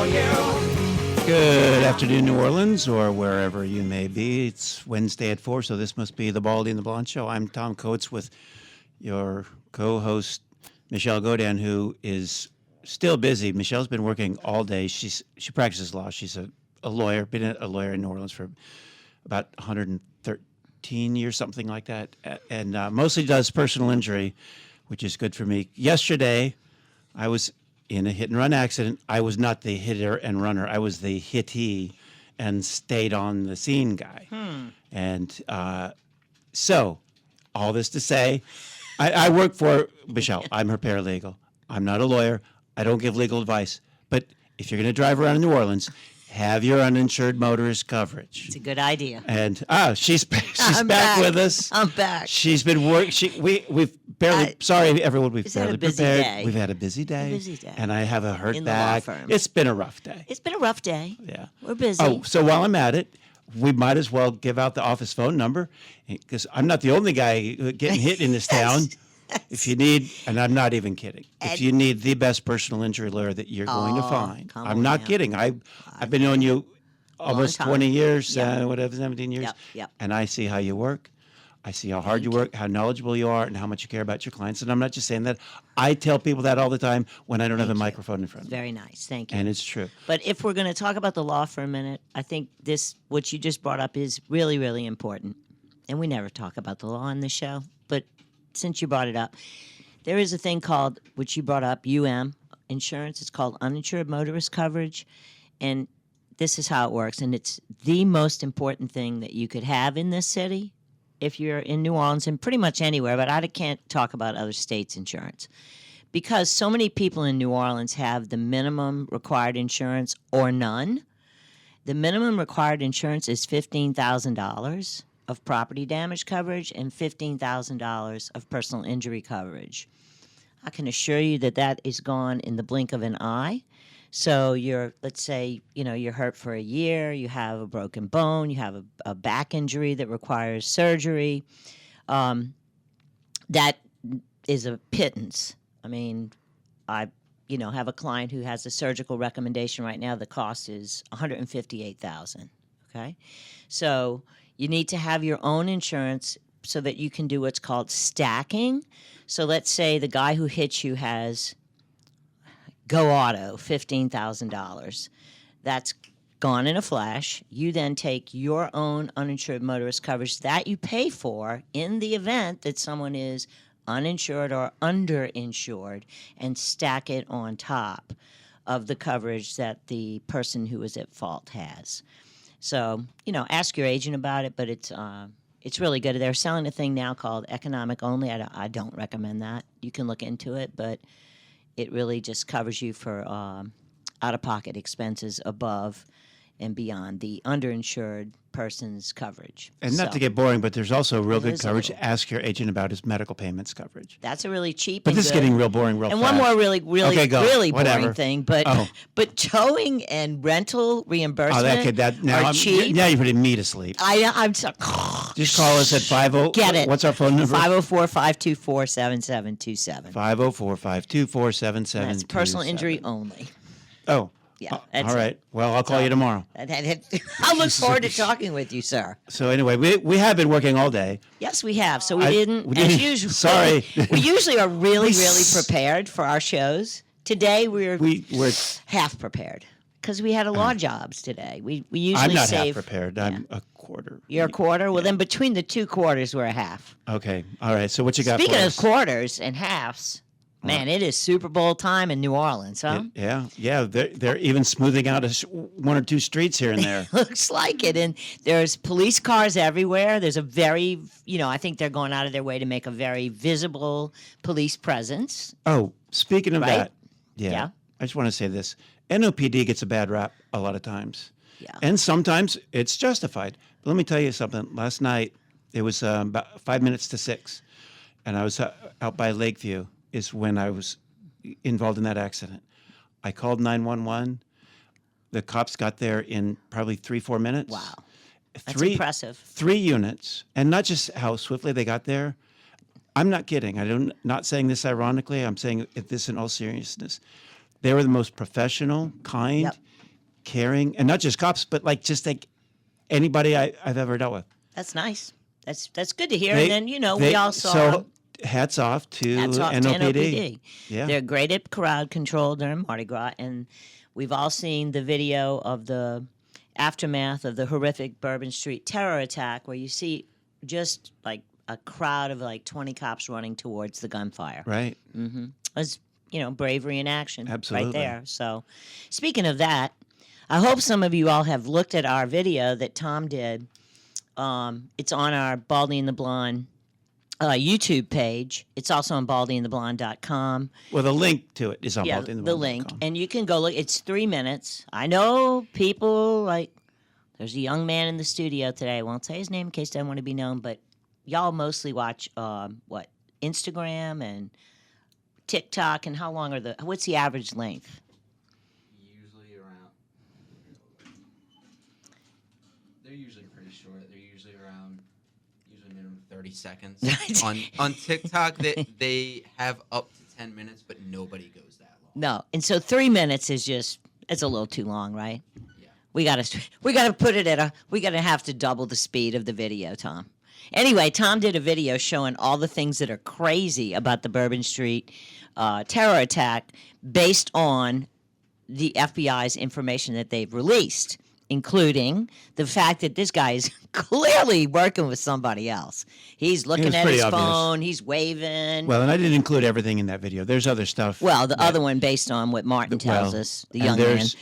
Good afternoon, New Orleans, or wherever you may be. It's Wednesday at 4, so this must be the Baldy and The Blonde show. I'm Tom Coates with your co-host, Michelle Godin, who is still busy. Michelle's been working all day. She practices law. She's a lawyer, been a lawyer in New Orleans for about 113 years, something like that, and mostly does personal injury, which is good for me. Yesterday, I was in a hit-and-run accident. I was not the hitter and runner. I was the hittee and stayed on the scene guy. And so, all this to say, I work for Michelle. I'm her paralegal. I'm not a lawyer. I don't give legal advice. But if you're going to drive around in New Orleans, have your uninsured motorist coverage. It's a good idea. And she's back with us. I'm back. She's been working. We've barely. Sorry, everyone. We've barely prepared. Day. We've had a busy day. A busy day. And I have a hurt in back. The law firm. It's been a rough day. It's been a rough day. Yeah. We're busy. Oh, so while I'm at it, we might as well give out the office phone number because I'm not the only guy getting hit in this town. If you need, and I'm not even kidding, if you need the best personal injury lawyer that you're going to find, I'm not kidding. I've been knowing you almost 20 years, whatever, 17 years, and I see how you work. I see how hard you work, how knowledgeable you are, and how much you care about your clients. And I'm not just saying that. I tell people that all the time when I don't have a microphone in front of me. Very nice. Thank you. And it's true. But if we're going to talk about the law for a minute, I think what you just brought up is really, really important. And we never talk about the law on this show, but since you brought it up, there is a thing called, which you brought up, insurance. It's called uninsured motorist coverage. And this is how it works. And it's the most important thing that you could have in this city if you're in New Orleans and pretty much anywhere. But I can't talk about other states' insurance because so many people in New Orleans have the minimum required insurance or none. The minimum required insurance is $15,000 of property damage coverage and $15,000 of personal injury coverage. I can assure you that is gone in the blink of an eye. So let's say, you're hurt for a year, you have a broken bone, you have a back injury that requires surgery. That is a pittance. I mean, I have a client who has a surgical recommendation right now. The cost is $158,000. Okay, so you need to have your own insurance so that you can do what's called stacking. So let's say the guy who hits you has Go Auto, $15,000. That's gone in a flash. You then take your own uninsured motorist coverage that you pay for in the event that someone is uninsured or underinsured and stack it on top of the coverage that the person who is at fault has. So, ask your agent about it, but it's really good. They're selling a thing now called economic only. I don't recommend that. You can look into it, but it really just covers you for out-of-pocket expenses above and beyond the underinsured person's coverage. And not to get boring, but there's also real good coverage. Ask your agent about his medical payments coverage. That's a really cheap. But this is getting real boring real fast. And one more really boring thing, but towing and rental reimbursement are cheap. Now you're putting me to sleep. I'm so, just call us at 50. Get it. What's our phone number? 504-524-7727. 504-524-7727. That's personal injury only. Oh. Yeah. All right. Well, I'll call you tomorrow. I look forward to talking with you, sir. So anyway, we have been working all day. Yes, we have. So we didn't, as usual. Sorry. We usually are really prepared for our shows. Today we're half prepared because we had a lot of jobs today. We usually I'm not save. half prepared. I'm a quarter. You're a quarter? Well, then between the two quarters, we're a half. Okay. All right. So what you got Speaking for of us? quarters and halves, man, it is Super Bowl time in New Orleans, huh? Yeah. They're even smoothing out one or two streets here and there. Looks like it. And there's police cars everywhere. There's a very, I think they're going out of their way to make a very visible police presence. Oh, speaking of that, Yeah. I just want to say this. NOPD gets a bad rap a lot of times. Yeah. And sometimes it's justified. But let me tell you something. Last night, it was about 5 minutes to 6, and I was out by Lakeview. Is when I was involved in that accident. I called 911. The cops got there in probably 3-4 minutes. Wow. That's impressive. 3 units. And not just how swiftly they got there. I'm not kidding. I'm not saying this ironically. I'm saying this in all seriousness. They were the most professional, kind. Yep. caring, and not just cops, but like just like anybody I've ever dealt with. That's nice. That's good to hear. They- And then, you know, they- we all saw So hats off to hats off to NOPD. NOPD. Yeah. They're great at crowd control during Mardi Gras. And we've all seen the video of the aftermath of the horrific Bourbon Street terror attack, where you see just like a crowd of like 20 cops running towards the gunfire. Right. It's, you know, bravery in action Absolutely. right there. So speaking of that, I hope some of you all have looked at our video that Tom did. It's on our Baldy and the Blonde YouTube page. It's also on baldyandtheblonde.com. Well, the link to it is on Yeah, baldyandtheblonde.com. the link. And you can go look. It's 3 minutes. I know people like, there's a young man in the studio today. I won't say his name in case they don't want to be known, but y'all mostly watch, Instagram and TikTok, and how long what's the average length? Usually around. They're usually pretty short. They're usually minimum 30 seconds. on TikTok, they have up to 10 minutes, but nobody goes that long. No. And so 3 minutes is it's a little too long, right? Yeah. We gotta put it we gotta have to double the speed of the video, Tom. Anyway, Tom did a video showing all the things that are crazy about the Bourbon Street terror attack based on the FBI's information that they've released, including the fact that this guy is clearly working with somebody else. He's looking at pretty his obvious. phone, he's waving. Well, and I didn't include everything in that video. There's other stuff. Well, the that- other one based on what Martin tells well, us, the and young man. there's-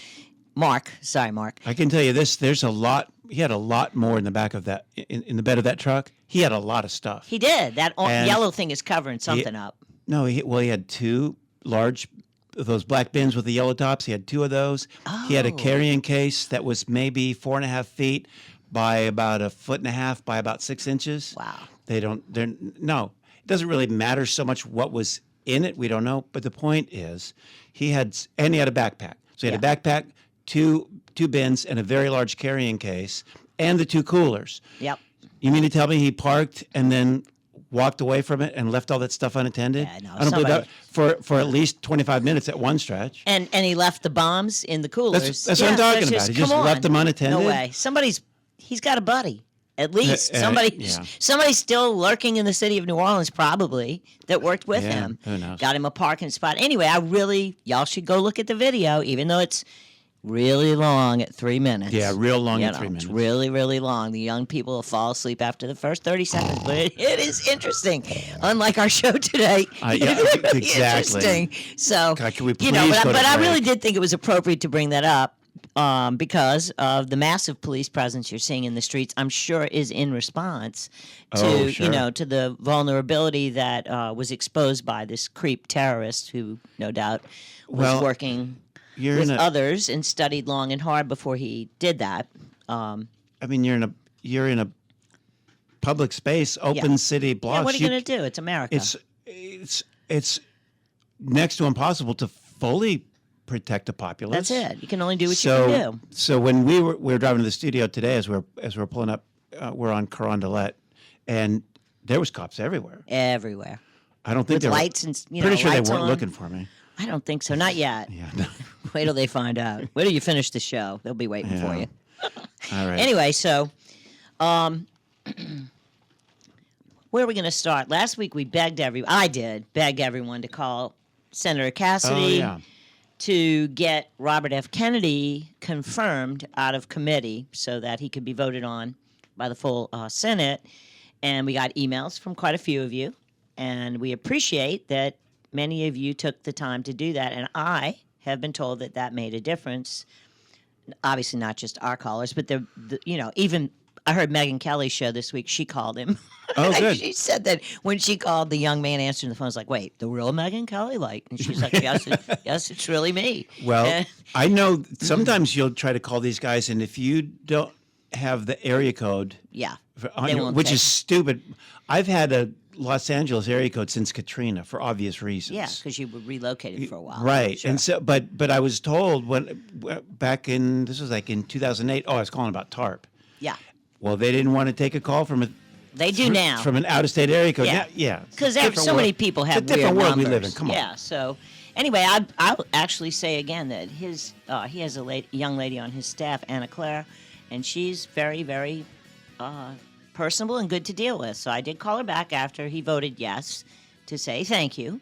Mark. Sorry, Mark. I can tell you this: there's a lot. He had a lot more in the back of that, in the bed of that truck. He had a lot of stuff. He did. That And yellow thing is covering something up. No, he had two large, those black bins with the yellow tops. He had two of those. He had a Oh. carrying case that was maybe 4.5 feet by about 1.5 foot by about 6 inches. Wow. No, it doesn't really matter so much what was in it. We don't know. But the point is, he had a backpack. So he had a backpack, two bins, and a very large carrying case, and the two coolers. Yep. You mean to tell me he parked and then walked away from it and left all that stuff unattended? Yeah, no, I don't believe somebody- that for at least 25 minutes at one stretch. And he left the bombs in the coolers. That's what I'm talking about. He just come left them on. unattended? No way. He's got a buddy. At least yeah. somebody's still lurking in the city of New Orleans, probably, that worked with Yeah, him. who knows? Got him a parking spot. Anyway, y'all should go look at the video, even though it's really long at 3 minutes. Yeah, real long You at know, 3 minutes. It's really, really long. The young people will fall asleep after the first 30 seconds, but it is interesting. Unlike our show today, Yeah, it's really exactly. interesting. So, God, can we you know, please go to but I break? really did think it was appropriate to bring that up because of the massive police presence you're seeing in the streets. I'm sure is in response to Oh, sure. to the vulnerability that was exposed by this creep terrorist who, no doubt, was Well, working You're with in a, others and studied long and hard before he did that. I mean, you're in a public space, open city blocks. Yeah, what are you going to do? It's America. It's next to impossible to fully protect the populace. That's it. You can only do what you can do. So when we were driving to the studio today, as we're pulling up, we're on Carondelet, and there was cops everywhere. Everywhere. I don't think With they were. lights and Pretty sure they lights weren't on. looking for me. I don't think so. Not yet. Yeah. Wait till they find out. Wait till you finish the show. They'll be waiting for Yeah. you. All right. Anyway, so where are we going to start? Last week we I did beg everyone to call Senator Cassidy Oh, yeah. to get Robert F. Kennedy confirmed out of committee so that he could be voted on by the full Senate. And we got emails from quite a few of you. And we appreciate that many of you took the time to do that. And I have been told that that made a difference. Obviously, not just our callers, but even I heard Megyn Kelly's show this week. She called him. Oh, good. She said that when she called, the young man answering the phone was like, "Wait, the real Megyn Kelly?" And she's like, "Yes, yes, it's really me." Well, I know sometimes you'll try to call these guys, and if you don't have the area code, Yeah, on They your- won't which take is stupid. I've had a Los Angeles area code since Katrina for obvious reasons. yeah, because you were relocated for a while, Right. Sure. And so, but I was told back in, this was like in 2008, I was calling about TARP. Yeah, Well, they didn't want to take a call from they do now. from an out-of-state area code. Yeah. Yeah. Because It's a different so many world. people have It's a different weird world we numbers. live in. Come on. Yeah. So Anyway, I'll actually say again that he has a young lady on his staff, Anna Claire, and she's very, very personable and good to deal with. So I did call her back after he voted yes to say thank you.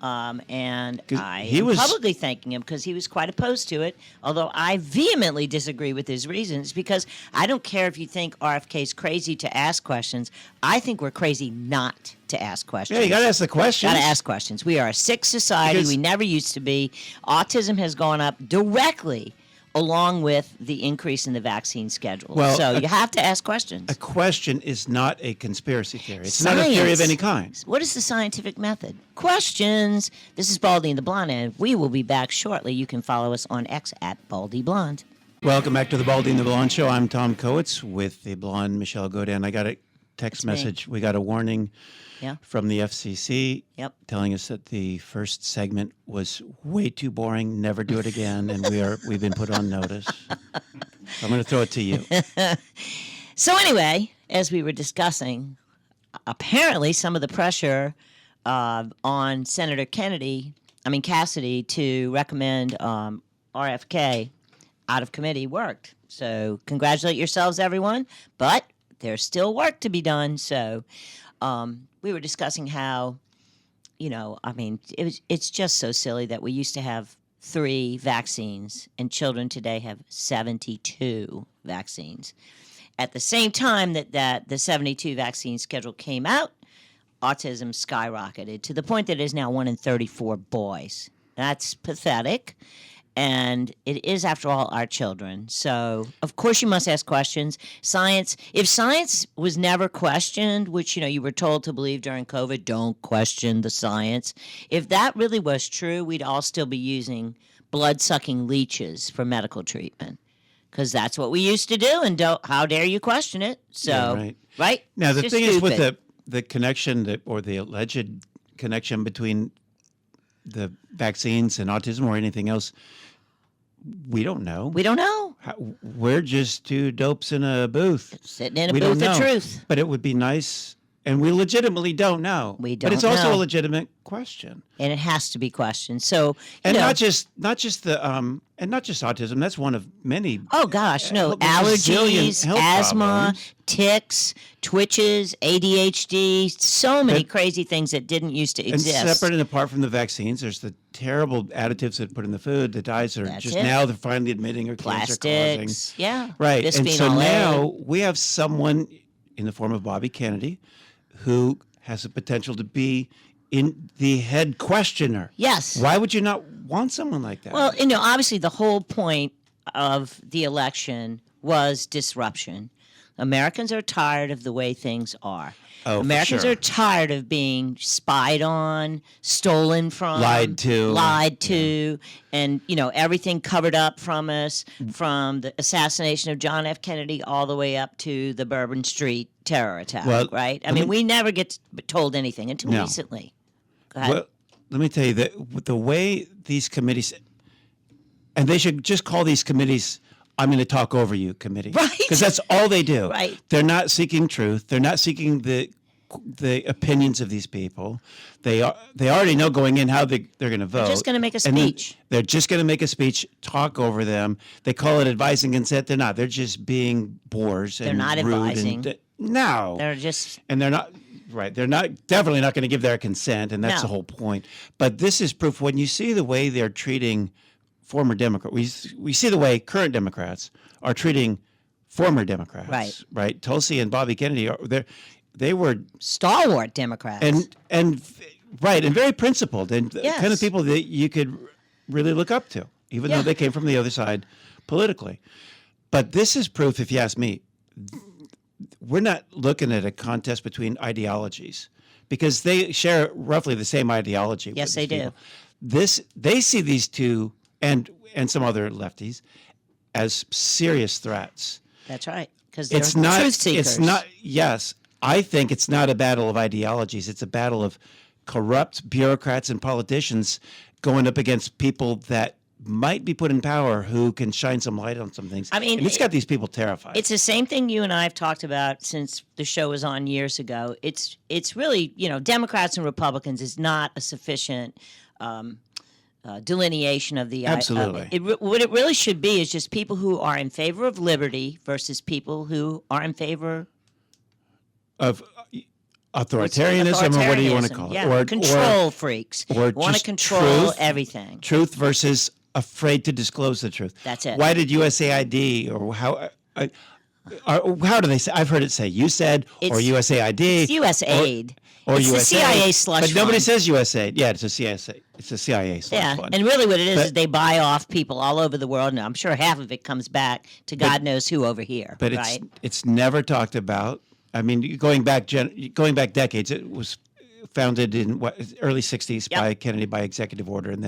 And I am publicly thanking him because he was quite opposed to it, although I vehemently disagree with his reasons because I don't care if you think RFK's crazy to ask questions. I think we're crazy not to ask questions. Yeah, you got to ask the questions. Got to ask questions. We are a sick society. We never used to be. Autism has gone up directly along with the increase in the vaccine schedule. Well, so you have to ask questions. A question is not a conspiracy theory. It's not a theory of any kind. What is the scientific method? Questions. This is Baldy and the Blonde, and we will be back shortly. You can follow us on X at Baldy Blonde. Welcome back to the Baldy and the Blonde Show. I'm Tom Coates with the blonde Michelle Godin. I got a text message. We got a warning from the FCC telling us that the first segment was way too boring. Never do it again, and we've been put on notice. So I'm going to throw it to you. So anyway, as we were discussing, apparently some of the pressure on Senator Cassidy to recommend RFK out of committee worked. So congratulate yourselves, everyone. But there's still work to be done. So we were discussing how, it's just so silly that we used to have 3 vaccines and children today have 72 vaccines. At the same time that the 72 vaccine schedule came out, autism skyrocketed to the point that it is now 1 in 34 boys. That's pathetic. And it is, after all, our children. So, of course, you must ask questions. Science, if science was never questioned, which, you were told to believe during COVID, don't question the science. If that really was true, we'd all still be using blood-sucking leeches for medical treatment. Because that's what we used to do, and how dare you question it? So, right? Now, the thing is with the connection or the alleged connection between the vaccines and autism or anything else, we don't know. We don't know. We're just 2 dopes in a booth. Sitting in a booth of truth. But it would be nice, and we legitimately don't know. We don't know. But it's also a legitimate question. And it has to be questioned. So, not just autism. That's one of many. Oh gosh, no. Allergies, asthma, problems. tics, twitches, ADHD, so many crazy things that didn't used to exist. And separate and apart from the vaccines, there's the terrible additives that put in the food, the dyes that are now they're finally admitting are cancer causing. Yeah. Right. And so A. now we have someone in the form of Bobby Kennedy who has the potential to be in the head questioner. Yes. Why would you not want someone like that? Well, obviously the whole point of the election was disruption. Americans are tired of the way things are. Oh, Americans are tired of being spied on, stolen from, lied to, and everything covered up from us, from the assassination of John F. Kennedy all the way up to the Bourbon Street terror attack. Right? I mean, we never get told anything until recently. Go ahead. Well, let me tell you that the way these committees, and they should just call these committees, I'm going to talk over you committee. Right. Because that's all they do. Right. They're not seeking truth. They're not seeking the opinions of these people. They already know going in how they're going to vote. They're just going to make a speech. They're just going to make a speech, talk over them. They call it advising consent. They're not. They're just being bores. They're not advising. No. They're just. And they're not. Right. They're definitely not going to give their consent, and that's the whole point. But this is proof. When you see the way they're treating former Democrats, we see the way current Democrats are treating former Democrats. Right. Tulsi and Bobby Kennedy they were stalwart Democrats. And very principled and kind of people that you could really look up to, even though they came from the other side politically. But this is proof, if you ask me, we're not looking at a contest between ideologies because they share roughly the same ideology. Yes, they do. They see these two and some other lefties as serious threats. That's right, because they're truth seekers. It's not. Yes, I think it's not a battle of ideologies. It's a battle of corrupt bureaucrats and politicians going up against people that might be put in power who can shine some light on some things. I mean, and it's got these people terrified. It's the same thing you and I have talked about since the show was on years ago. It's really, Democrats and Republicans is not a sufficient delineation of the Absolutely. What it really should be is just people who are in favor of liberty versus people who are in favor Of authoritarianism, or what do you want to call it? Yeah, control freaks. Or Want to just control truth, everything. Truth versus afraid to disclose the truth. That's it. Why did USAID or how do they say? I've heard it say you said or USAID. It's USAID. Or it's USA, the CIA slush but nobody fund. says USAID. Yeah, it's a CIA. It's a CIA slush fund. And really what it is they buy off people all over the world, and I'm sure half of it comes back to God knows who over here. But right? it's never talked about. I mean, going back decades, it was founded in early '60s by Kennedy by executive order, and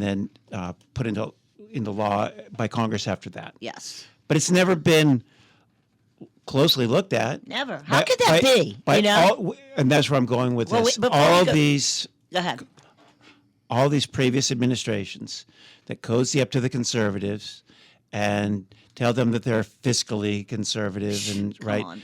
then put into law by Congress after that. Yes. But it's never been closely looked at. Never. How could that be? And that's where I'm going with this. Go ahead. All these previous administrations that cozy up to the conservatives and tell them that they're fiscally conservative and right. On,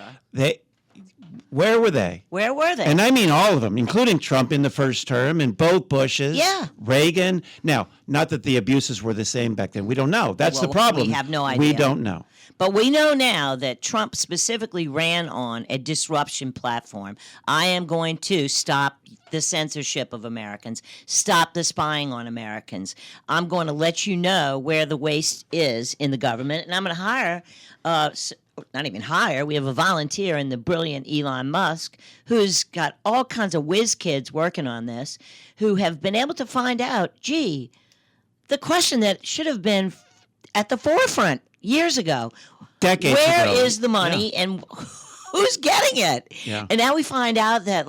where were they? Where were they? And I mean all of them, including Trump in the first term and both Bushes. Yeah. Reagan. Now, not that the abuses were the same back then. We don't know. That's the problem. We have no idea. We don't know. But we know now that Trump specifically ran on a disruption platform. I am going to stop the censorship of Americans, stop the spying on Americans. I'm going to let you know where the waste is in the government, and I'm going to hire, not even hire, we have a volunteer in the brilliant Elon Musk who's got all kinds of whiz kids working on this who have been able to find out, gee, the question that should have been at the forefront years ago. Decades Where ago. is the money and who's getting it? Yeah. And now we find out that,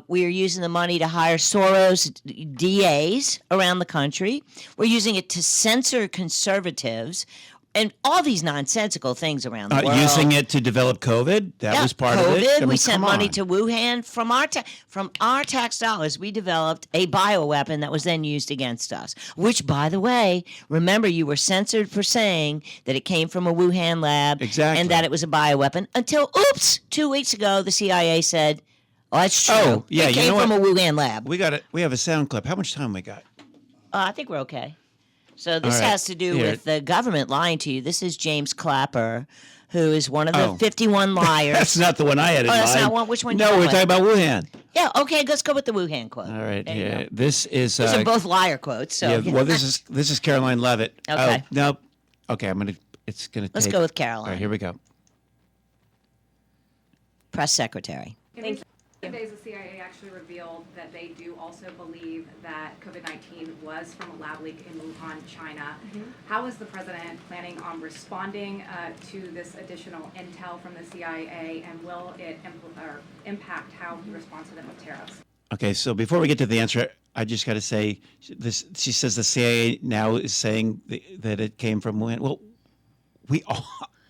we are using the money to hire Soros DAs around the country. We're using it to censor conservatives and all these nonsensical things around the world. Using it to develop COVID, that was part of it. COVID, I mean, we sent come money on. to Wuhan. From our tax dollars, we developed a bioweapon that was then used against us. Which, by the way, remember, you were censored for saying that it came from a Wuhan lab. Exactly. And that it was a bioweapon until, 2 weeks ago, the CIA said, oh, that's true. Oh, yeah, it came from a Wuhan lab. We got it. We have a sound clip. How much time we got? I think we're okay. So this All right. has to do Here. with the government lying to you. This is James Clapper, who is one of the Oh. 51 liars. That's not the one I had in mind. that's not one. Which one? No, you we're went talking about Wuhan. Yeah, okay, let's go with the Wuhan quote. All right, There you yeah. go. This is. These are both liar quotes. So Yeah. Well, this is Caroline Levitt. Okay. Oh, no. Okay, It's gonna. Let's take, go with All Caroline. right, here we go. Press secretary. Thank you. Days the CIA actually revealed that they do also believe that COVID-19 was from a lab leak in Wuhan, China. How is the president planning on responding to this additional intel from the CIA, and will it impact how he responds to them with tariffs? Okay, so before we get to the answer, I just got to say this. She says the CIA now is saying that it came from Wuhan. Well,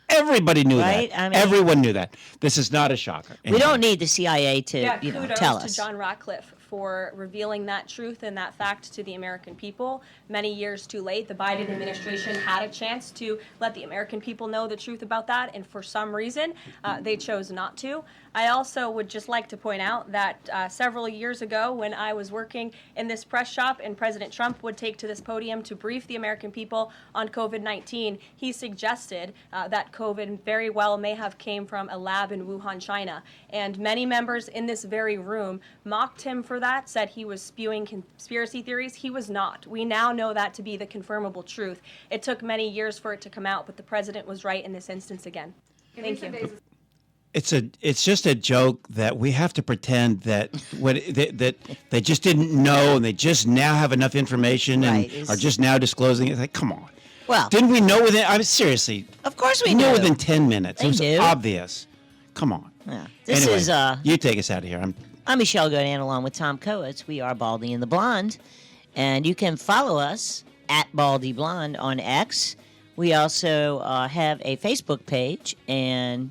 everybody knew Right? that. I mean- Everyone knew that. This is not a shocker. We don't need the CIA to, Kudos tell to us. John Ratcliffe for revealing that truth and that fact to the American people. Many years too late, the Biden administration had a chance to let the American people know the truth about that, and for some reason, they chose not to. I also would just like to point out that several years ago, when I was working in this press shop and President Trump would take to this podium to brief the American people on COVID-19, he suggested that COVID very well may have came from a lab in Wuhan, China. And many members in this very room mocked him for that, said he was spewing conspiracy theories. He was not. We now know that to be the confirmable truth. It took many years for it to come out, but the president was right in this instance again. Thank you. It's just a joke that we have to pretend that that they just didn't know and they just now have enough information and Right, are just now disclosing it. It's like, come on. Well, Didn't we know within? I mean, seriously. of course we We knew knew. within 10 minutes. They It was knew. obvious. Come on. Yeah. This Anyway, is you take us out of here. I'm Michelle Godin along with Tom Coates. We are Baldy and the Blonde. And you can follow us at Baldy Blonde on X. We also have a Facebook page and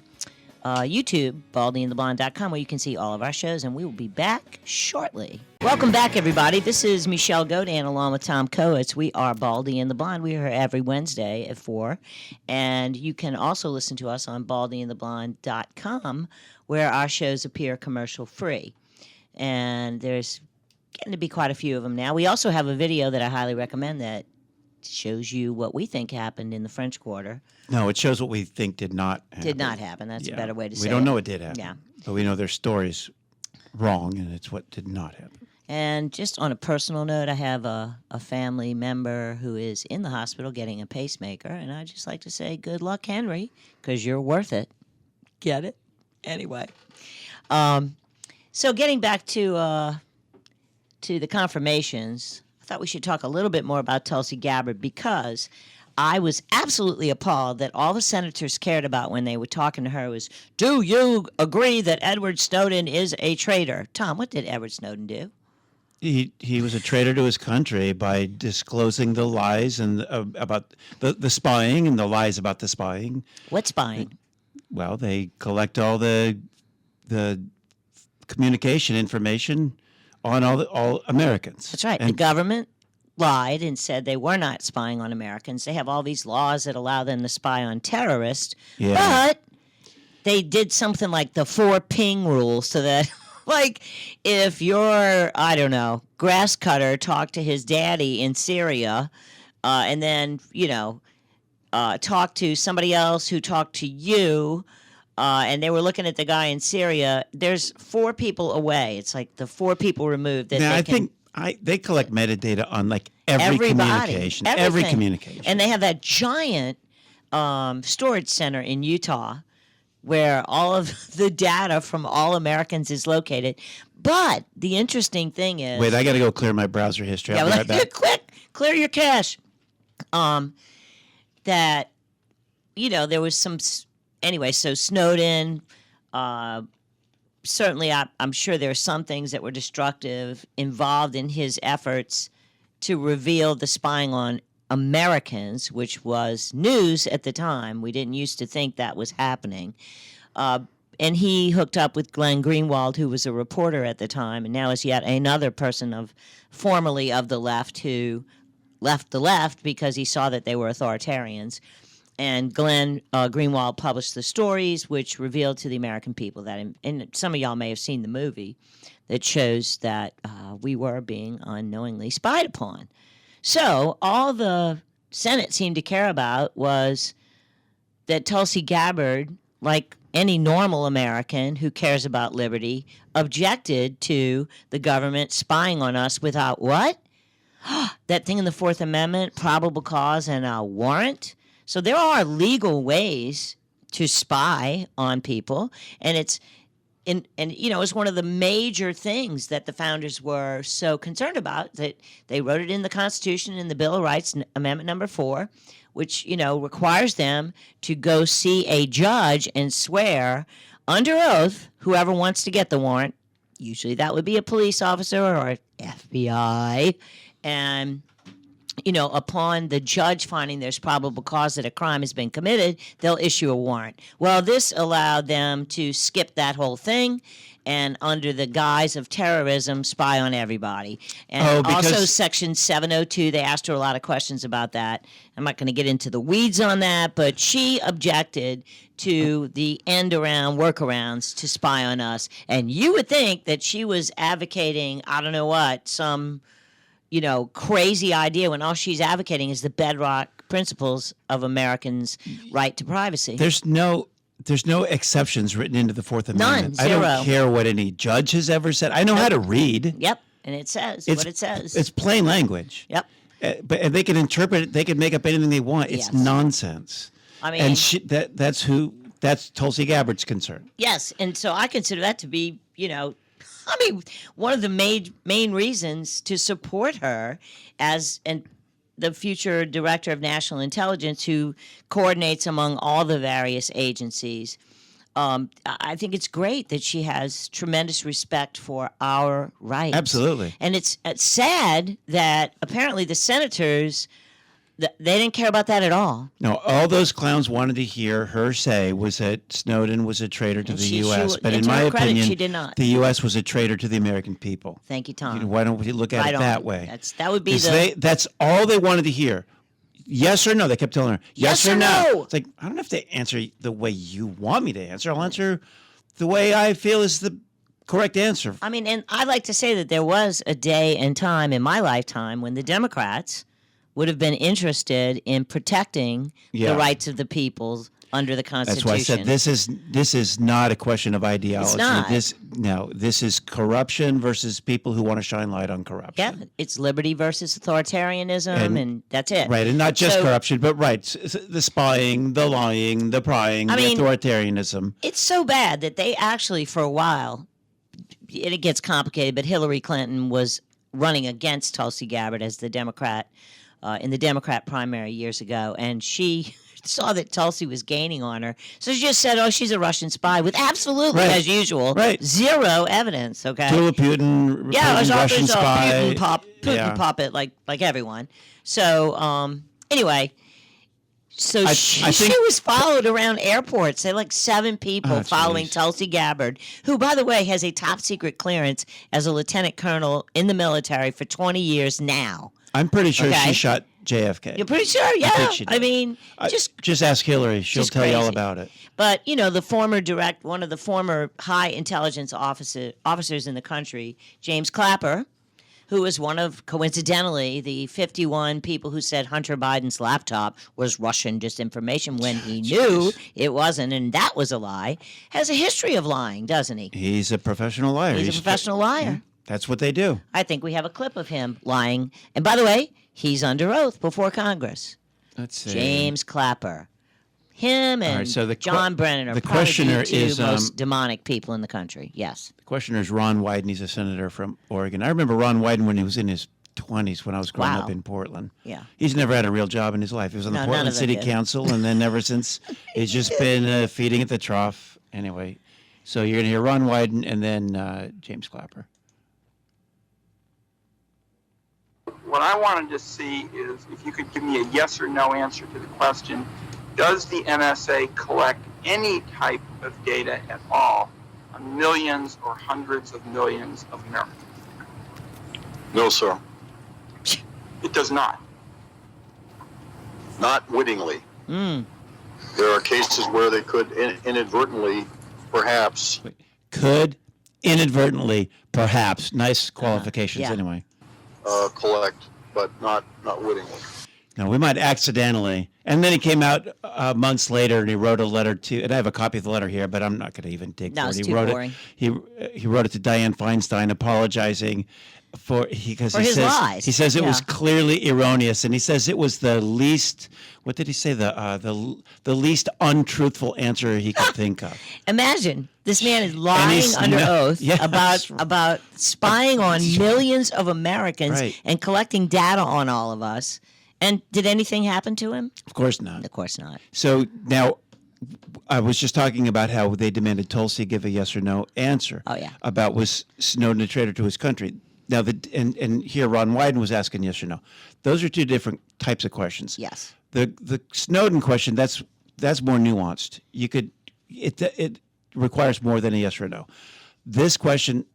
YouTube, baldyandtheblonde.com, where you can see all of our shows. And we will be back shortly. Welcome back, everybody. This is Michelle Godin along with Tom Coates. We are Baldy and the Blonde. We are here every Wednesday at 4. And you can also listen to us on baldyandtheblonde.com, where our shows appear commercial free. And there's getting to be quite a few of them now. We also have a video that I highly recommend that shows you what we think happened in the French Quarter. No, it shows what we think did not happen. Did not happen. That's a better way to say it. We don't know it did happen. Yeah. But we know their story's wrong, and it's what did not happen. And just on a personal note, I have a family member who is in the hospital getting a pacemaker, and I just like to say good luck, Henry, because you're worth it. Get it? Anyway. So getting back to the confirmations, I thought we should talk a little bit more about Tulsi Gabbard because I was absolutely appalled that all the senators cared about when they were talking to her was, do you agree that Edward Snowden is a traitor? Tom, what did Edward Snowden do? He was a traitor to his country by disclosing the lies and about the spying and the lies about the spying. What spying? Well, they collect all the communication information on all Americans. That's right. And the government lied and said they were not spying on Americans. They have all these laws that allow them to spy on terrorists, but they did something like the 4 ping rule so that, like, if your, I don't know, grass cutter talked to his daddy in Syria and then, talked to somebody else who talked to you, and they were looking at the guy in Syria, there's 4 people away. It's like the 4 people removed. That now, they collect metadata on like every communication. And they have that giant storage center in Utah where all of the data from all Americans is located. But the interesting thing is... Wait, I got to go clear my browser history. I'll be right back. Quick, clear your cache. That, there was some... Anyway, so Snowden, certainly I'm sure there are some things that were destructive involved in his efforts to reveal the spying on Americans, which was news at the time. We didn't used to think that was happening. And he hooked up with Glenn Greenwald, who was a reporter at the time, and now is yet another person formerly of the left who left the left because he saw that they were authoritarians. And Glenn Greenwald published the stories, which revealed to the American people that, and some of y'all may have seen the movie, that shows that we were being unknowingly spied upon. So all the Senate seemed to care about was that Tulsi Gabbard, like any normal American who cares about liberty, objected to the government spying on us without what? That thing in the Fourth Amendment, probable cause and a warrant. So there are legal ways to spy on people, and it's one of the major things that the founders were so concerned about that they wrote it in the Constitution in the Bill of Rights, Amendment number 4, which requires them to go see a judge and swear under oath, whoever wants to get the warrant. Usually that would be a police officer or FBI, and upon the judge finding there's probable cause that a crime has been committed, they'll issue a warrant. Well, this allowed them to skip that whole thing and under the guise of terrorism, spy on everybody. And also Section 702, they asked her a lot of questions about that. I'm not going to get into the weeds on that, but she objected to the end-around workarounds to spy on us. And you would think that she was advocating, I don't know what, some crazy idea when all she's advocating is the bedrock principles of Americans' right to privacy. There's no exceptions written into the Fourth Amendment. None, 0. I don't care what any judge has ever said. I know how to read. Yep, and it says what it says. It's plain language. Yep. But they can interpret it. They can make up anything they want. It's nonsense. I mean, and that's Tulsi Gabbard's concern. Yes, and so I consider that to be, one of the main reasons to support her as the future director of national intelligence who coordinates among all the various agencies. I think it's great that she has tremendous respect for our rights. Absolutely. And it's sad that apparently the senators, they didn't care about that at all. No, all those clowns wanted to hear her say was that Snowden was a traitor to the U.S. But in my opinion, she did not. The U.S. was a traitor to the American people. Thank you, Tom. Why don't we look at it that way? That would be that's all they wanted to hear. Yes or no? They kept telling her, yes or no. It's like, I don't have to answer the way you want me to answer. I'll answer the way I feel is the correct answer. I mean, and I like to say that there was a day and time in my lifetime when the Democrats would have been interested in protecting Yeah. the rights of the people under the Constitution. That's why I said this is not a question of ideology. It's not. This is corruption versus people who want to shine light on corruption. Yeah, it's liberty versus authoritarianism, and that's it. Right, and not just So- corruption, but the spying, the lying, the prying, I the mean- authoritarianism. It's so bad that they actually, for a while, it gets complicated, but Hillary Clinton was running against Tulsi Gabbard as the Democrat in the Democrat primary years ago, and she saw that Tulsi was gaining on her, so she just said, "Oh, she's a Russian spy," with absolutely, Right. as usual, Right. zero evidence. Okay, Tula Putin, yeah, it was Russian always a spy. Putin Yeah. puppet, like everyone. So anyway. So I she think- was followed around airports. There were like 7 people Oh, following geez. Tulsi Gabbard, who, by the way, has a top secret clearance as a lieutenant colonel in the military for 20 years now. I'm pretty sure Okay. she shot JFK. You're pretty sure? Yeah. think she I did. mean, Just ask Hillary; she'll just tell you all crazy. about it. But one of the former high intelligence officers in the country, James Clapper, who was one of, coincidentally, the 51 people who said Hunter Biden's laptop was Russian disinformation when he knew it wasn't, and that was a lie, has a history of lying, doesn't he? He's a professional liar. He's a professional liar. That's what they do. I think we have a clip of him lying. And by the way, he's under oath before Congress. Let's see. James Clapper. Him and right, so the John Brennan are the probably questioner the two is, most demonic people in the country. Yes. The questioner is Ron Wyden. He's a senator from Oregon. I remember Ron Wyden when he was in his 20s when I was growing Wow. up in Portland. Yeah. He's never had a real job in his life. He was on the No, none Portland of them City did. Council, and then ever since, he's just been feeding at the trough. Anyway, so you're going to hear Ron Wyden and then James Clapper. What I wanted to see is if you could give me a yes or no answer to the question, does the NSA collect any type of data at all on millions or hundreds of millions of Americans? No, sir. It does not. Not wittingly. Mm. There are cases where they could inadvertently, perhaps, Could inadvertently, perhaps. Nice qualifications, yeah. anyway. collect, but not wittingly. No, we might accidentally. And then he came out months later and he wrote a letter to, and I have a copy of the letter here, but I'm not going to even dig No, for it's it. too boring. He wrote it to Dianne Feinstein apologizing because For he his says lies. he says it was Yeah. clearly erroneous, and he says it was the least. What did he say? The least untruthful answer he could think of. Imagine this man is lying he's under not- oath Yeah, that's about spying on millions of Americans Right. and collecting data on all of us. And did anything happen to him? Of course not. Of course not. So now, I was just talking about how they demanded Tulsi give a yes or no answer. Oh, yeah. About was Snowden a traitor to his country? Now, and here Ron Wyden was asking yes or no. Those are two different types of questions. Yes. The Snowden question, that's more nuanced. It requires more than a yes or no. This question,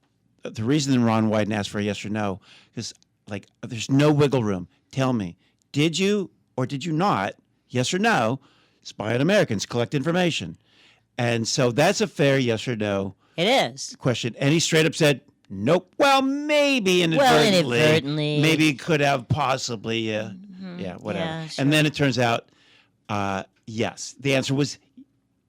the reason Ron Wyden asked for a yes or no is like there's no wiggle room. Tell me, did you or did you not, yes or no, spy on Americans, collect information? And so that's a fair yes or no It is. question. And he straight up said, nope. Well, maybe inadvertently. inadvertently. Maybe could have possibly, yeah, whatever. Yeah, sure. And then it turns out, yes. The answer was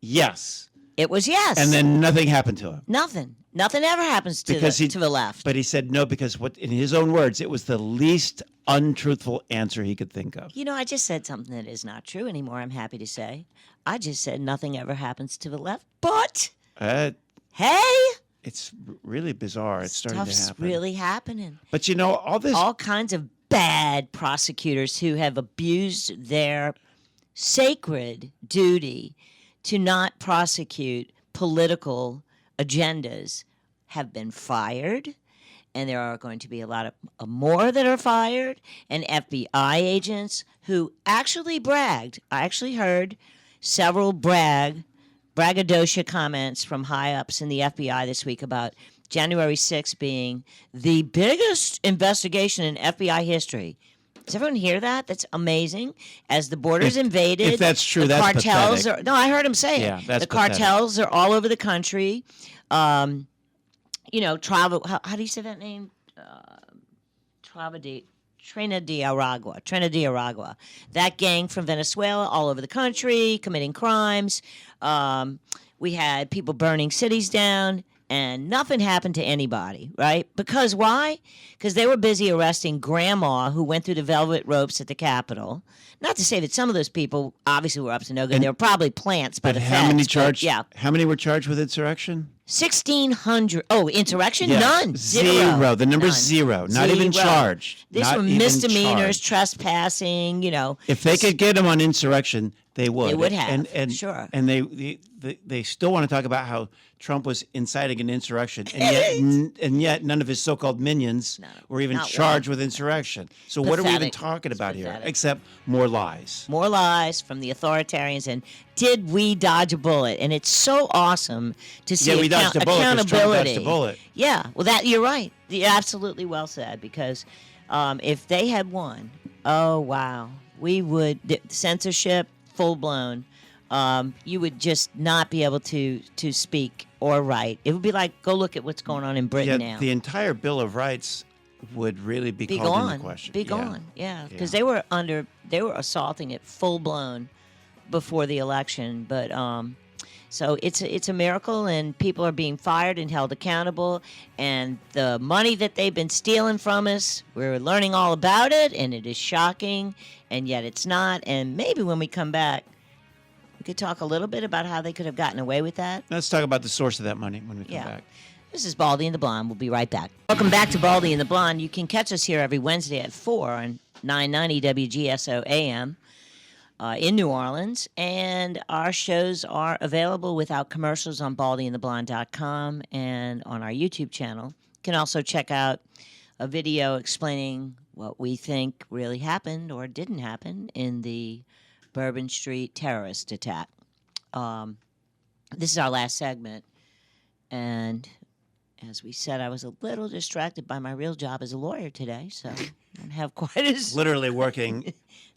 yes. It was yes. And then nothing happened to him. nothing. Nothing ever happens to Because to the left. But he said no because in his own words, it was the least untruthful answer he could think of. You know, I just said something that is not true anymore, I'm happy to say. I just said nothing ever happens to the left. But, hey, It's really bizarre. It's starting to stuff's happen. really happening. But you know, all this. All kinds of bad prosecutors who have abused their sacred duty to not prosecute political agendas have been fired, and there are going to be a lot of more that are fired, and FBI agents who actually bragged. I actually heard several braggadocio comments from high-ups in the FBI this week about January 6th being the biggest investigation in FBI history. Does everyone hear that? That's amazing. As the borders invaded, if that's true, the that's cartels pathetic. No, I heard him say Yeah, it. that's The cartels are all over the country. travel. How do you say that name? Trinidad de Aragua. That gang from Venezuela all over the country committing crimes. We had people burning cities down, and nothing happened to anybody, right? Because why? Because they were busy arresting grandma who went through the velvet ropes at the Capitol. Not to say that some of those people obviously were up to no good. They were probably plants by But the how many feds, but charged? yeah. How many were charged with insurrection? 1,600. Oh, insurrection? Yes. None. Zero. The number's None. zero. Not even Zero. charged. These Not were even misdemeanors, charged. trespassing, If they could get them on insurrection, they would. They would have, And sure. And they still want to talk about how Trump was inciting an insurrection, and yet none of his so-called minions were even not charged one. with insurrection. So what are we even Pathetic. talking about here? pathetic. Except more lies. More lies from the authoritarians, and did we dodge a bullet? And it's so awesome to see Yeah, we dodged a bullet 'cause Trump accountability. dodged a bullet. Yeah, well, you're right. You're absolutely well said, because if they had won, oh wow, we would censorship full blown. You would just not be able to speak or write. It would be like, go look at what's going on in Britain Yeah, now. the entire Bill of Rights would really be called gone. into question. Be Yeah. gone. Yeah, because Yeah. they were assaulting it full blown before the election. But so it's a miracle, and people are being fired and held accountable. And the money that they've been stealing from us, we're learning all about it, and it is shocking, and yet it's not. And maybe when we come back, we could talk a little bit about how they could have gotten away with that. Let's talk about the source of that money when we come Yeah. back. This is Baldy and the Blonde. We'll be right back. Welcome back to Baldy and the Blonde. You can catch us here every Wednesday at 4 on 990 WGSO AM in New Orleans. And our shows are available without commercials on baldyandtheblonde.com and on our YouTube channel. You can also check out a video explaining what we think really happened or didn't happen in the Bourbon Street terrorist attack. This is our last segment. And as we said, I was a little distracted by my real job as a lawyer today, so I don't have quite as... Literally working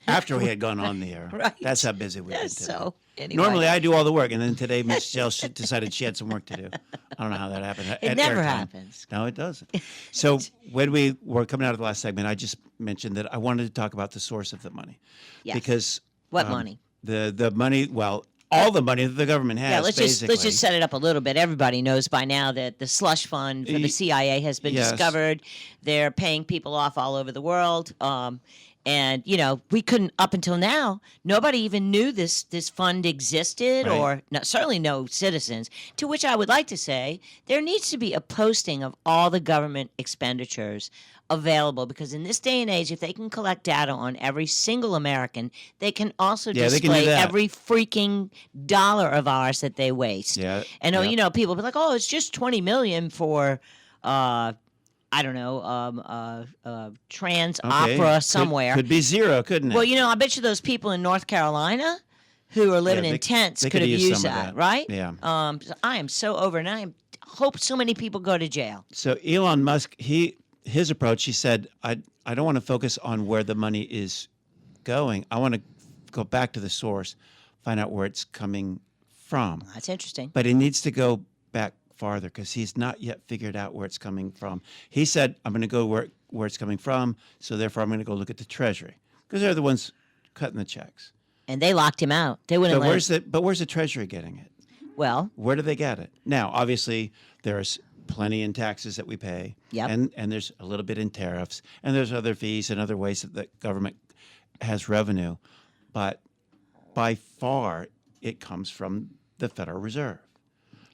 after we had gone on the air. Right. That's how busy we've been Yes, today. so anyway. Normally I do all the work, and then today Michelle decided she had some work to do. I don't know how that happened. It At never airtime. happens. No, it doesn't. So when we were coming out of the last segment, I just mentioned that I wanted to talk about the source of the money. Yes. Because What money? the money, well, all the money that the government has, Yeah, let's basically. just set it up a little bit. Everybody knows by now that the slush fund for the CIA has been Yes. discovered. They're paying people off all over the world. And, we couldn't, up until now, nobody even knew this fund existed, Right. or certainly no citizens. To which I would like to say there needs to be a posting of all the government expenditures available, because in this day and age, if they can collect data on every single American, they can also Yeah, they can do display that. every freaking dollar of ours that they waste. Yeah, And, yeah. people be like, oh, it's just $20 million for, I don't know, trans Okay. opera somewhere. Could be zero, couldn't it? Well, I bet you those people in North Carolina who are living Yeah, in tents they could have could've used used some of that, that. right? Yeah. So I am so over, and I hope so many people go to jail. So Elon Musk, his approach, he said, I don't want to focus on where the money is going. I want to go back to the source, find out where it's coming from. That's interesting. But he needs to go back farther because he's not yet figured out where it's coming from. He said, I'm going to go where it's coming from, so therefore I'm going to go look at the Treasury because they're the ones cutting the checks. And they locked him out. They wouldn't So let him. where's the Treasury getting it? Well, Where do they get it? Now, obviously, there's plenty in taxes that we pay, Yep. and there's a little bit in tariffs, and there's other fees and other ways that the government has revenue, but by far it comes from the Federal Reserve,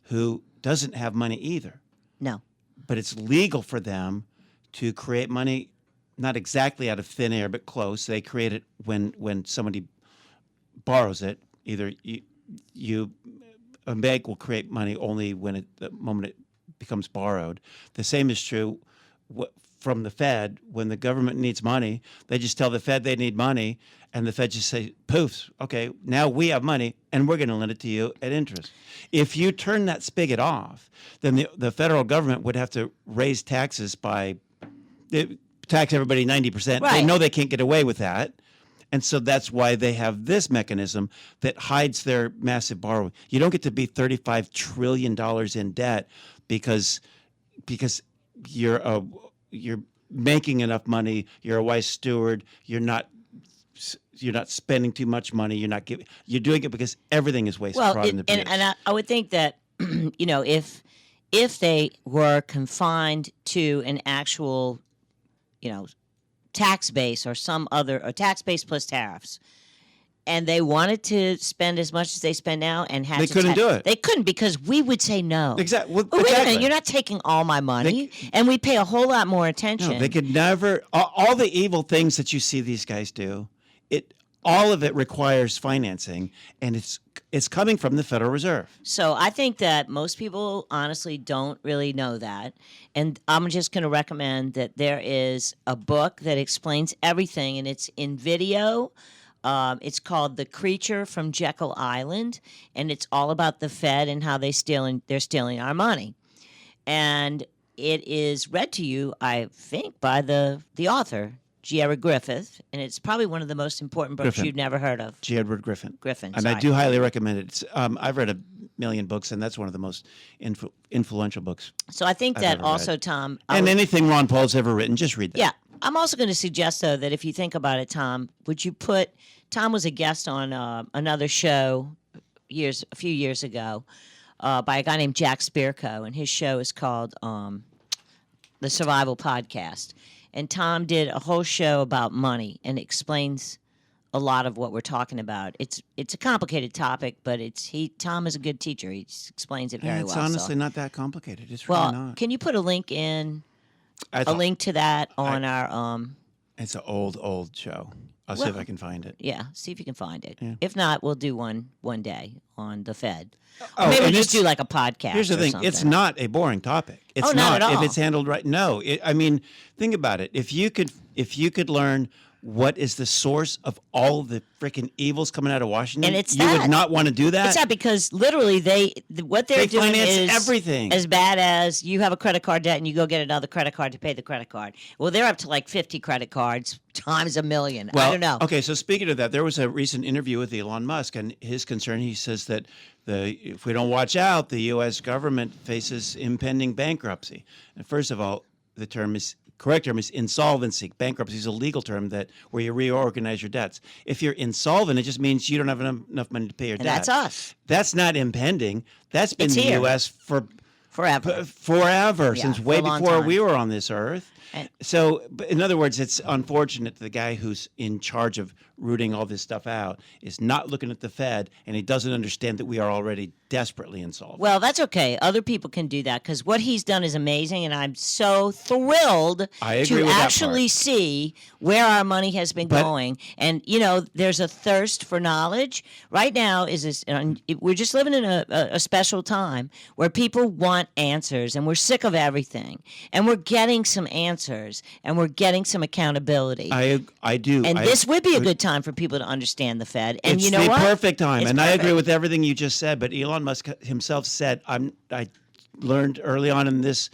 who doesn't have money either. no. But it's legal for them to create money, not exactly out of thin air, but close. They create it when somebody borrows it. Either a bank will create money only when the moment it becomes borrowed. The same is true from the Fed. When the government needs money, they just tell the Fed they need money, and the Fed just say, poof, okay, now we have money, and we're going to lend it to you at interest. If you turn that spigot off, then the federal government would have to raise taxes tax everybody 90%. They Right. know they can't get away with that. And so that's why they have this mechanism that hides their massive borrowing. You don't get to be $35 trillion in debt because because you're making enough money. You're a wise steward. You're not spending too much money. You're doing it because everything is waste, fraud, and abuse. And I would think that if they were confined to an actual tax base or tax base plus tariffs, and they wanted to spend as much as they spend now and had They to couldn't do it. They couldn't, because we would say no. Exactly. Well, Oh, wait a minute, exactly. you're not taking all my money, and we pay a whole lot more attention. No, they could never. All the evil things that you see these guys do, all of it requires financing, and it's coming from the Federal Reserve. So I think that most people honestly don't really know that. And I'm just going to recommend that there is a book that explains everything, and it's in video. It's called The Creature from Jekyll Island, and it's all about the Fed and how they're stealing our money. And it is read to you, I think, by the author, G. Edward Griffith, and it's probably one of the most important books Griffin. you've never heard of. G. Edward Griffin. Griffin, And I sorry. do highly recommend it. I've read a million books, and that's one of the most influential books. So I think I've that ever also, read. Tom. And anything Ron Paul's ever written, just read that. Yeah. I'm also going to suggest, though, that if you think about it, Tom, Tom was a guest on another show a few years ago by a guy named Jack Spirko, and his show is called The Survival Podcast. And Tom did a whole show about money and explains a lot of what we're talking about. It's a complicated topic, but Tom is a good teacher. He explains it very And well. it's honestly so. not that complicated. It's Well, really not. can you put a link in? A link to that on our It's an old show. I'll see if I can find it. yeah, see if you can find it. Yeah. If not, we'll do one day on the Fed. Oh, Or maybe and we'll just it's- do like a podcast. Here's the or thing: something. it's not a boring topic. It's Oh, not at all. if it's handled right. No, I mean, think about it. If you could learn what is the source of all the freaking evils coming out of Washington, And it's you that. would not want to do that. It's not, because literally what they're They doing finance is everything. as bad as you have a credit card debt and you go get another credit card to pay the credit card. Well, they're up to like 50 credit cards times a million. I don't know. Okay, so speaking of that, there was a recent interview with Elon Musk, and his concern, he says that if we don't watch out, the U.S. government faces impending bankruptcy. And first of all, the correct term is insolvency. Bankruptcy is a legal term where you reorganize your debts. If you're insolvent, it just means you don't have enough money to pay your And debt. that's us. That's not impending. That's been It's the here. U.S. for Forever. forever, Yeah, since for way a long before time. we were on this earth. And- So, but in other words, it's unfortunate that the guy who's in charge of rooting all this stuff out is not looking at the Fed, and he doesn't understand that we are already desperately insolvent. Well, that's okay. Other people can do that, because what he's done is amazing, and I'm so thrilled I agree to with that actually part. see where our money has been But- going. And there's a thirst for knowledge right now. We're just living in a special time where people want answers, and we're sick of everything, and we're getting some answers, and we're getting some accountability. I do. And this would be a good time for people to understand the Fed. And it's you know the what? perfect time, It's and I agree perfect. with everything you just said. But Elon Musk himself said, I learned early on in this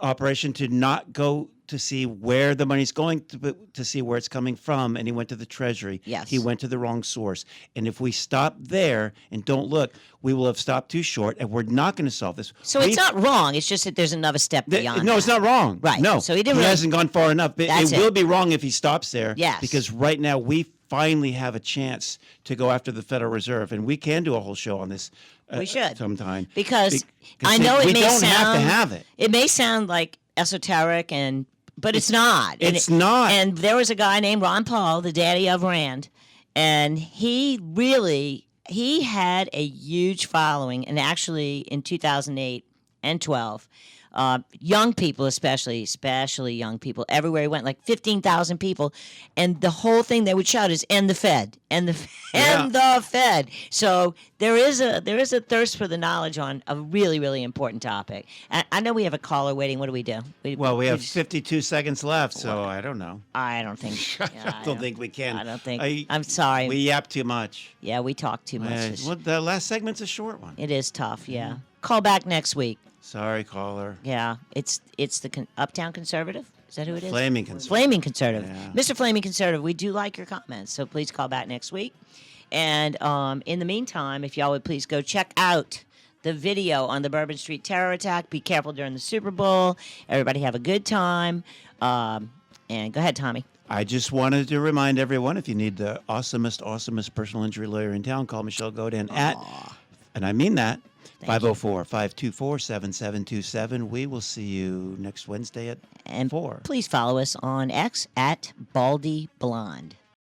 operation to not go to see where the money's going, but to see where it's coming from, and he went to the Treasury. Yes. He went to the wrong source. And if we stop there and don't look, we will have stopped too short, and we're not going to solve this. So it's not wrong. It's just that there's another step beyond No, that. it's not wrong. Right. No. So he didn't really- hasn't gone far enough. But That's it will it. be wrong if he stops there. Yes. Because right now we finally have a chance to go after the Federal Reserve, and we can do a whole show on this. We should. sometime. Because I know it we may don't sound have to have it. It may sound like esoteric, but it's not. And It's not. And there was a guy named Ron Paul, the daddy of Rand, and he had a huge following. And actually, in 2008 and 12. Young people, especially young people, everywhere he went, like 15,000 people, and the whole thing they would shout is "End the Fed, end the Fed." So there is a thirst for the knowledge on a really, really important topic. I know we have a caller waiting. What do we do? We have 52 seconds left, so I don't know. I don't think. I don't think we can. I don't think. I'm sorry. We yap too much. Yeah, we talk too much. Well, the last segment's a short one. It is tough. Yeah. Call back next week. Sorry, caller. Yeah, it's the Uptown Conservative. Is that who it is? Flaming Conservative. Flaming Conservative. Yeah. Mr. Flaming Conservative, we do like your comments, so please call back next week. And in the meantime, if y'all would please go check out the video on the Bourbon Street terror attack. Be careful during the Super Bowl. Everybody have a good time. And go ahead, Tommy. I just wanted to remind everyone, if you need the awesomest personal injury lawyer in town, call Michelle Godin at, and I mean that, 504-524-7727. We will see you next Wednesday at 4. Please follow us on X at Baldy Blonde.